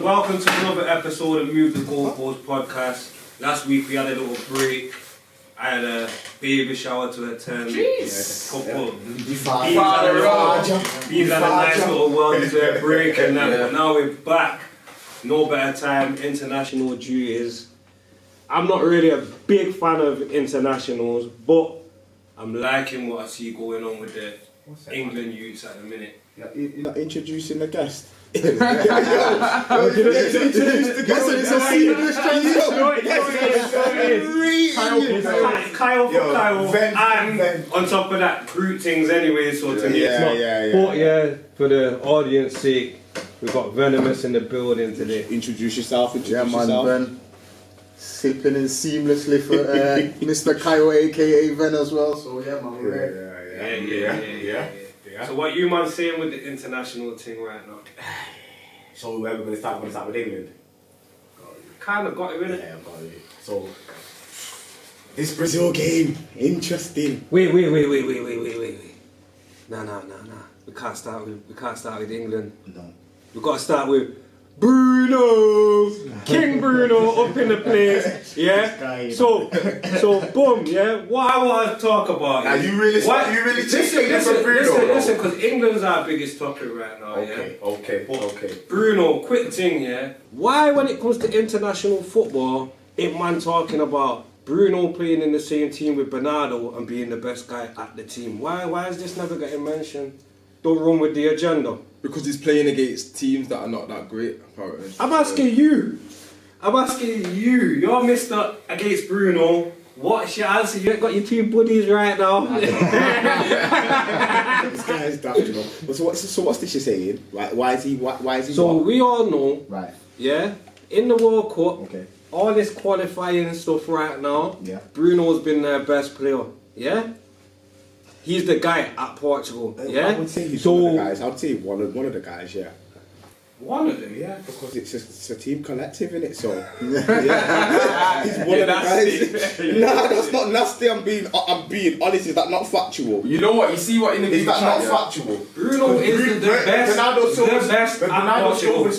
Welcome to another episode of Move the Goalposts podcast. Last week we had a little break. I had a baby shower to attend. Jeez. He's had a nice little well-deserved break and that. But now we're back. No better time. International duties. I'm not really a big fan of internationals, but I'm liking what I see going on with the England youths at the minute. You're not introducing the guest. Introduce the guest and it's a seamless transition. Kyle for Kyle. And on top of that, group things anyway, so to me it's not. But yeah, for the audience sake, we've got Venomous in the building today. Introduce yourself. Ben. Sipping in seamlessly for Mr. Kyle, aka Ven as well. So yeah, man, Yeah. So what you man saying with the international thing right now? So we're going to start with England. Kind of got it, innit? Yeah, got it. So this Brazil game, interesting. Wait. Nah. We can't start with England. No. We've got to start with Bruno! King Bruno up in the place, yeah? So boom, yeah? What I want to talk about Are is... you really Listen, because England's our biggest topic right now, Okay. Bruno, quick thing, yeah? Why when it comes to international football, ain't man talking about Bruno playing in the same team with Bernardo and being the best guy at the team? Why is this never getting mentioned? Don't run with the agenda. Because he's playing against teams that are not that great, apparently. I'm asking you. You're Mr. against Bruno. What's your answer? You ain't got your two buddies right now. This guy is daft, you know. So what's this you're saying? Right? Why is he? So we all know, right? Yeah, in the World Cup, Okay. all this qualifying stuff right now. Yeah. Bruno's been their best player. Yeah. He's the guy at Portugal. Yeah. I would say he's one of the guys. I would say one of the guys. Yeah. One of them. Yeah, because it's a team collective, innit? So yeah, he's one of the guys. Nah, that's not nasty. I'm being honest. Is that not factual? You know what? You see what in the Is that not factual? Bruno is the best.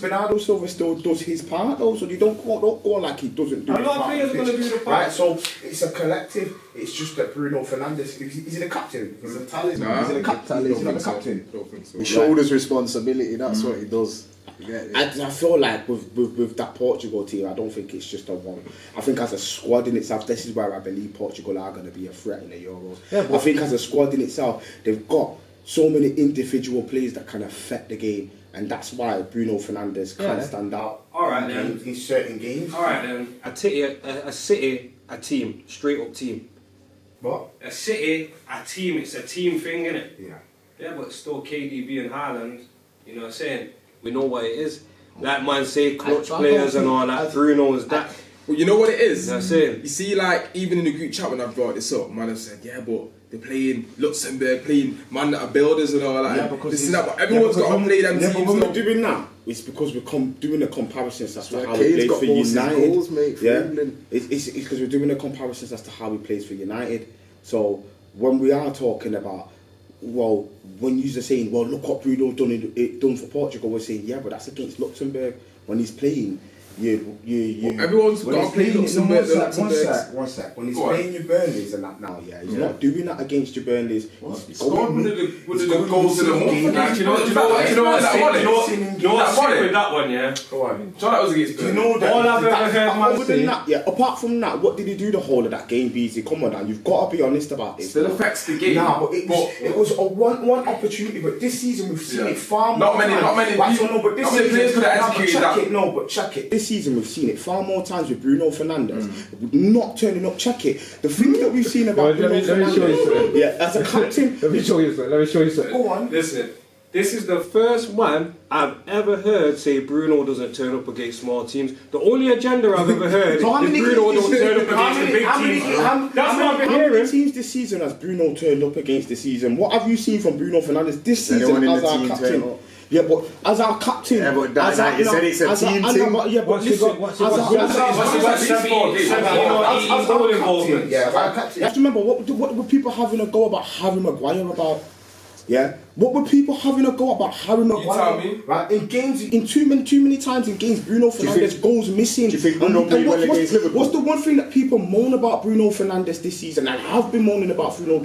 Bernardo Silva still does his part though, so you don't go like he doesn't do A his lot of part. players are going to do the part. Right, so it's a collective. It's just that Bruno Fernandes, is he the captain? He's a talisman. Nah, He's the captain. He's not the so. captain. Don't think so. He shoulders responsibility, that's what he does. I feel like with that Portugal team, I don't think it's just a one. I think as a squad in itself, this is where I believe Portugal are going to be a threat in the Euros. Yeah, I think as a squad in itself, they've got so many individual players that can affect the game, and that's why Bruno Fernandes can stand out. All right then. In certain games. All right then. A team, straight up team. What? A team, it's a team thing, innit? Yeah. Yeah, but it's still KDB and Haaland, you know what I'm saying? We know what it is. Like man say, clutch players and all that, Bruno is that. Well, you know what it is? You know what I'm saying? You see, like, even in the group chat when I brought this up, man have said, yeah, but they're playing Luxembourg, playing man that are builders and all that. Yeah, because this and that, but everyone's got to play them teams. But when we're doing that, it's because we're doing the comparisons as to how he Kane's plays got for most United. goals, mate, for England. It's because we're doing the comparisons as to how he plays for United. So when we are talking about, well, when you're saying, well, look what Bruno done for Portugal, we're saying, yeah, but that's against Luxembourg. When he's playing, everyone's got to play Luxembourg. One sec. When he's playing your Burnleys and that now, he's not doing that against your Burnleys. He's scored one of the goals in the month. Do you know what's sick with that one, yeah? Go on. So that was against Burnley. You know that, all I've ever heard man say. Apart from that, what did he do the whole of that game, BZ? Come on, Dan, you've got to be honest about it. Still affects the game. Nah, but it was a one opportunity. But this season we've seen it far more. Not many players could have executed that. Check it. This season we've seen it far more times with Bruno Fernandes not turning up. Check it. The things that we've seen about Bruno Fernandes, as a captain. Let me show you something. Go on. Listen, this is the first man I've ever heard say Bruno doesn't turn up against small teams. The only agenda I've ever heard is Bruno don't turn up against the big teams. That's what I've been hearing. How many teams this season has Bruno turned up against this season? What have you seen from Bruno Fernandes this season as our captain? Yeah, but as our captain, yeah, but you said it's a team thing. Yeah, but listen, you have to remember what were people having a go about Harry Maguire about? Yeah, what were people having a go about Harry Maguire? tell me. Right, in games, in too many times in games, Bruno Fernandes goes missing. Do you think Bruno played well against Liverpool? What's the one thing that people moan about Bruno Fernandes this season, and have been moaning about Bruno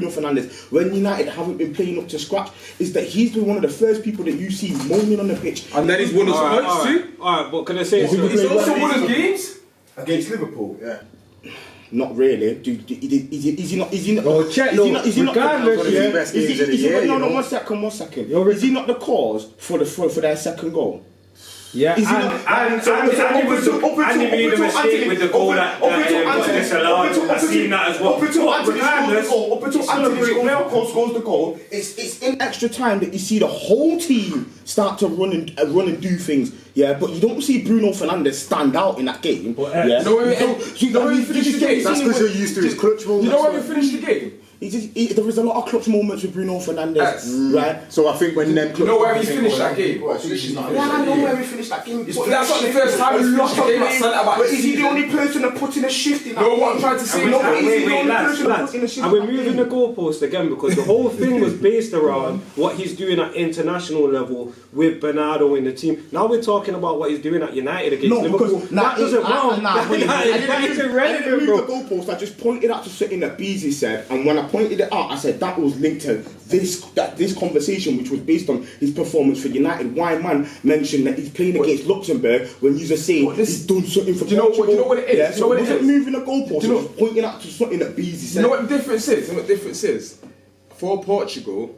Fernandes when United haven't been playing up to scratch, is that he's been one of the first people that you see moaning on the pitch. And then he's won us points too. Alright, but can I say He's also won us games. Against Liverpool, yeah. Not really. Is he not? Well, check, regardless, One of the best games of the year, you know. One second. Is he not the cause for their second goal? Yeah, Is he not? And he made a mistake with the goal that was disallowed. I've seen that as well. Up until Anthony Regardless, scores the goal, it's in extra time that you see the whole team start to run and do things. Yeah, but you don't see Bruno Fernandes stand out in that game. Yeah. You know when we finished the game? That's because you're used to his clutch moments. You know when we finished the game? There was a lot of clutch moments with Bruno Fernandes, right? So I think when them clutch You know where we finished that game? Yeah, I know where we finished that game. That's not the first time we lost the game at centre-back. But is he the only person that put in a shift in that game? What I'm trying to say is No, that is he the only person that lads, put in a shift? and we're moving the goalpost again because the whole thing was based around what he's doing at international level with Bernardo in the team. Now we're talking about what he's doing at United against Liverpool. That doesn't count. That isn't relevant, I bro. didn't move the goalpost. I just pointed out to something that Beezy said, and when I pointed it out, I said that was linked to this conversation, which was based on his performance for United. Why man mentioned that he's playing against Luxembourg when you're saying he's done something for Portugal. Do you know what it is? Yeah, Do you know what it wasn't is? moving the goalpost. I was pointing out to something that Beezy said. You know what the difference is? You know what the difference is? For Portugal,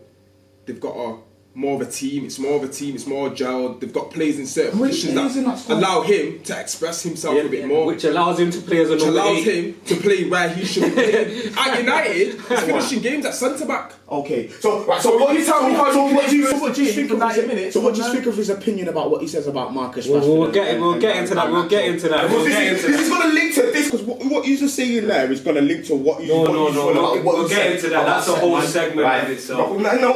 they've got more of a team. It's more of a team. It's more gelled. They've got players in certain positions that allow him to express himself a bit more. Which allows him to play as a number 8. Oh, Which allows him to play where he should be playing. At United, he's finishing games at centre back. Okay, so what do you think of his opinion about what he says about Marcus Rashford? We'll get into that. This is going to link to this because what you're just saying there is going to link to what you. No. We'll get into that. That's a whole segment of itself. No.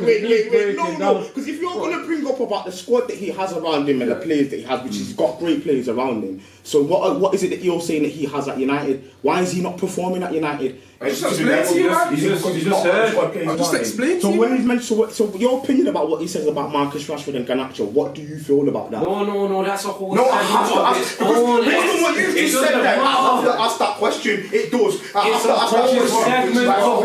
Wait. No. Because if you're going to bring up about the squad that he has around him and the players that he has, which he's got great players around him. So what is it that you're saying that he has at United? Why is he not performing at United? I just explained to you, man. You just heard. I just explained to So you. when he's mentioned, so your opinion about what he says about Marcus Rashford and Garnacho, what do you feel about that? No, that's a whole No, I have to ask. Based on what you just said there, I have to ask that question. It does. I have to ask that question.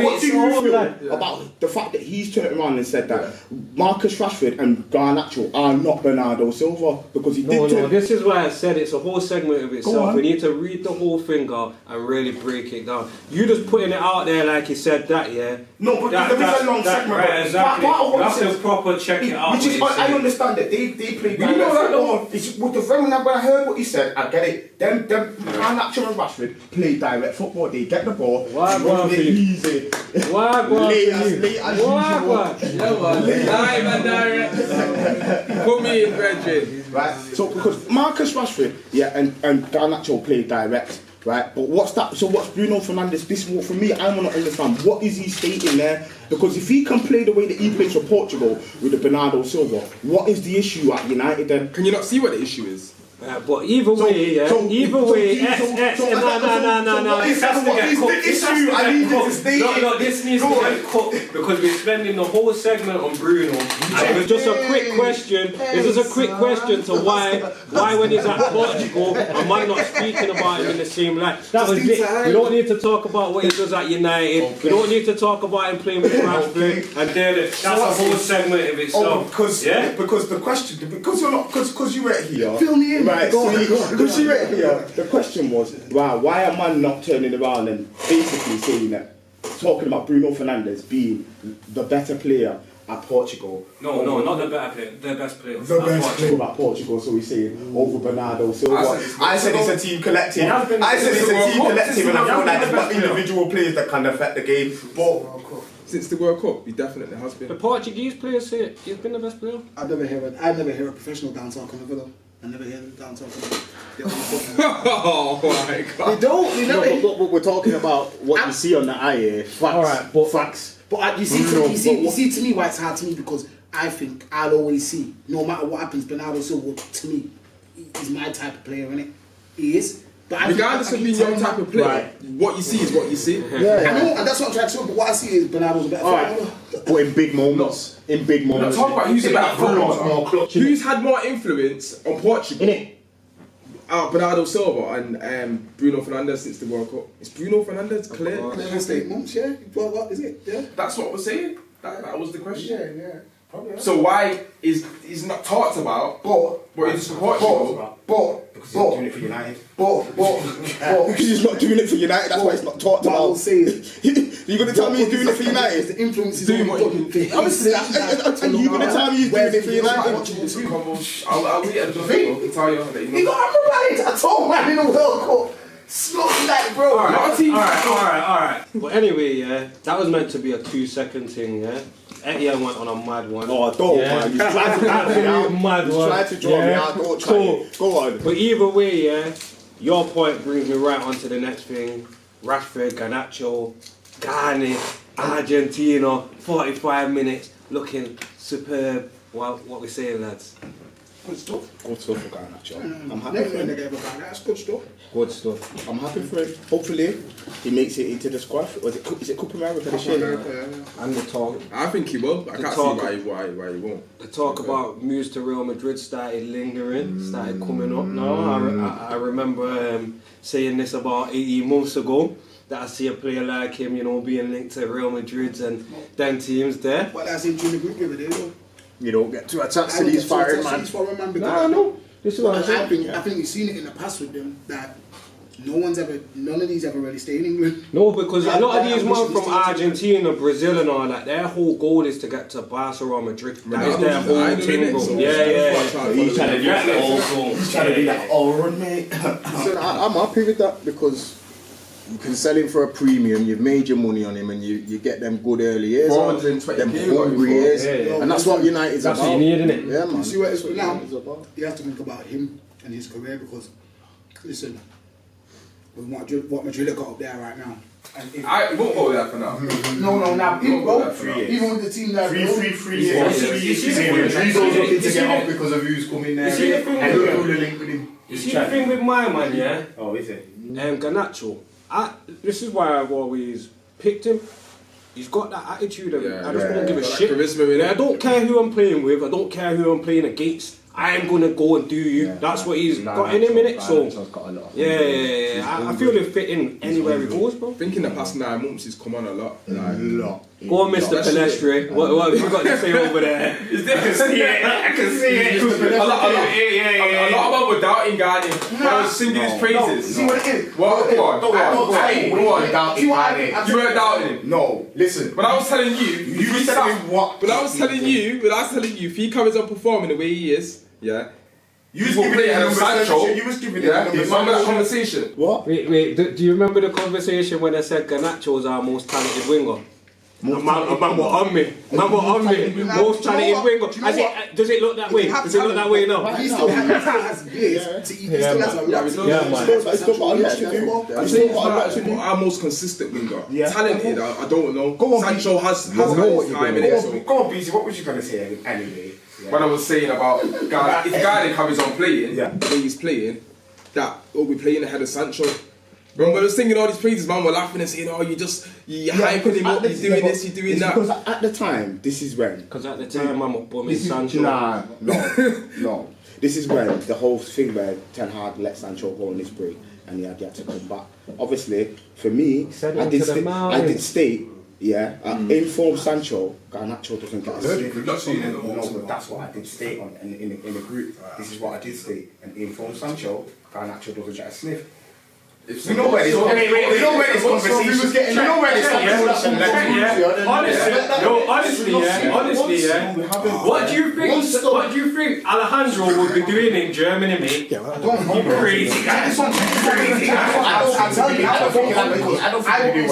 What do you feel about the fact that he's turned around and said that Marcus Rashford and Garnacho are not Bernardo Silva because he did turn... This is why I said it's a whole segment of itself. We need to read the whole thing out and really break it down. You just putting it out there like you said that, yeah? No, but there is a long segment. Right, exactly. Part of what You have he says, to proper check it out. which is, I understand that they play direct football. It's with the when I heard what he said, I get it. Them Garnacho and Rashford play direct football. They get the ball. Why run it easy. Why late as usual. Live and direct. Put me in, Bridget. Right. So because Marcus Rashford, and Garnacho play direct. Right, but what's Bruno Fernandes? This for me, I want to understand what is he stating there? Because if he can play the way that he plays for Portugal with the Bernardo Silva, what is the issue at United then? Can you not see what the issue is? But either way, no. What is the issue? I need you to state it. No, this needs to get cut because we're spending the whole segment on Bruno. And it's just a quick question. It's just a quick question to why when he's at Portugal, am I not speaking about him in the same light? That was it. We don't need to talk about what he does at United. We don't need to talk about him playing with Rashford. And that's a whole segment of itself. Because the question, because you were here. Fill me in. Right, because you were here. The question was, why am I not turning around and basically saying that, talking about Bruno Fernandes being the better player at Portugal? No, not the better player, the best player. The best player at Portugal, so we say over Bernardo Silva. I said it's a team collective. And I feel like there's not individual players that can affect the game. But Since the World Cup, he definitely has been. The Portuguese players say it. He's been the best player. I never hear a professional down talk on the Villa. I never hear them down talking. Oh my God! They never. But we're talking about what you see on the eye. Facts. All right, but facts. But you see to me why it's hard to me because I think I'll always see no matter what happens, Bernardo Silva to me is my type of player, innit? He is. But regardless of being your type of player, Right. what you see is what you see. I know, and that's what I'm trying to say. But what I see is Bernardo's a better player. But in big moments. In big We're not moments. talking about who's a better footballer. More clutch. Who's had more influence on Portugal? Innit? Bernardo Silva and Bruno Fernandes since the World Cup. Is Bruno Fernandes clear? Clear statements, yeah. What is it? Yeah. That's what we're saying. That was the question. Yeah. Probably. So why is he's not talked about? But he's Portugal. Because he's not doing it for United. Because he's not doing it for United, that's why it's not talked What I will about. say is, You're going to tell me he's doing it for United? the influence is Doing only what good for Honestly, you're going to tell me he's doing it for United? I'll read it. I'll tell you. He got a right at all, man, in the World Cup. Smoking like, bro. Alright. But anyway, yeah, that was meant to be a 2-second thing, yeah. Etienne went on a mad one. Oh, don't, Yeah. man. You tried to draw me out. Mad You one. tried to draw me out. Don't try it. Go on. But either way, yeah, your point brings me right on to the next thing. Rashford, Garnacho, Ghana, Argentina, 45 minutes, looking superb. What we saying, lads? Good stuff. Good stuff for Garnacho. I'm happy Never for heard him. about that. That's good stuff. Good stuff. I'm happy for him. Hopefully, he makes it into the squad. Is it Copa America this year? And the talk, I think he will. I can't see why he won't. the talk about moves to Real Madrid started lingering, started coming up now. I remember saying this about 18 months ago, that I see a player like him, you know, being linked to Real Madrid and them teams there. But that's in the group the other day, though. You don't get too attached to these firing man. No. This is what I'm saying. I think you've seen it in the past with them that none of these ever really stay in England. No, because a lot of these men ambitions from to- Argentina, Brazil and all that, their whole goal is to get to Barca or Madrid. That is Ronaldo's their the whole idol, thing, innit? bro. So Yeah. He's trying to do that. He's trying to do that all run, mate. So I'm happy with that because you can sell him for a premium, you've made your money on him and you get them good early years. 420 them we got him hungry for. years. Yeah. And that's what United's That's about. what you need, innit? Yeah, man. You see what it's now? It's about. You have to think about him and his career because, listen, with what Madrid have got up there right now. And if, I won't go there for now. even with the team that Three years. He's also looking to get off because of who's coming there. You see the thing And with- Liverpool are linked with him. You see the thing with my man, yeah? Oh, is it? Garnacho. This is why I've always picked him. He's got that attitude of I just don't give a Got that shit. charisma in Yeah, I it. don't care who I'm playing with. I don't care who I'm playing against. I am gonna go and do you. That's what he's got in him, innit? So yeah. I feel he'll fit in anywhere he goes, bro. I think in the past 9 months he's come on a lot. Like, Go on, Mr. Palestri. What have you got to say over there? I can see it. A lot of them were doubting Ghana. When I was singing his praises. See what it is? What? Go on. Go on. You weren't doubting him. No, listen. But I was telling you, You said what? But I was telling you, if he comes on performing the way he is, yeah. You was We'll giving play it it a at number Sancho. 7. You was giving it a Yeah, number remember that 7. conversation? What? Wait. Do you remember the conversation when I said Garnacho's our most talented winger? Man were on me. Most talented winger. Does it look that way? Does it look that way now? He still has years to eat. He still has a lot to eat. He's still got a lot to do. I think it's our most consistent winger. Talented, I don't know. Go on, Sancho has his time in it. So. Go on, BC. What was you going to say anyway? When I was saying about Ghana, if Ghana comes on playing, The way he's playing, that will be playing ahead of Sancho. Remember, I was singing all these praises, man. We're laughing and saying, "Oh, you're hyping him up. You're doing this. You're doing that." Because at the time, this is when. Because at the time I'm bumming Sancho. No. This is when the whole thing where Ten Hag let Sancho go on this break and he had to come back. Obviously, for me, I did state, informed Sancho, Garnacho doesn't get a sleep. No, that's what I did state on in the group. This is what I did state. And informed Sancho, Garnacho doesn't get a sniff. We know where this conversation led to. Honestly, What do you think Alejandro would be doing in Germany, mate? You crazy guy. I tell you, I don't think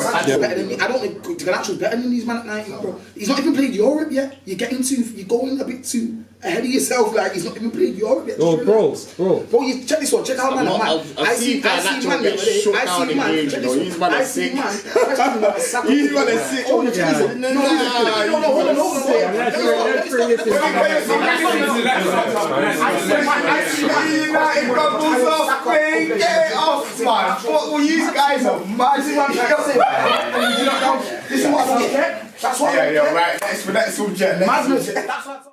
Sancho's better than me. I don't think Garnacho's better than these man at 19, bro. He's not even played Europe yet. You're going a bit too ahead of yourself, like he's not even playing Europe yet. No, bro. Bro, you check this one. Check how man are man. I've seen man get shut down in games, you know. He's man is sick. He's man is sick. Oh, no, hold on. Let's bring this in. United bubbles off, man. Get off, man. What were you guys on? Man, this is what I'm trying to say. This is what I'm saying. That's what. Yeah, right. Next subject.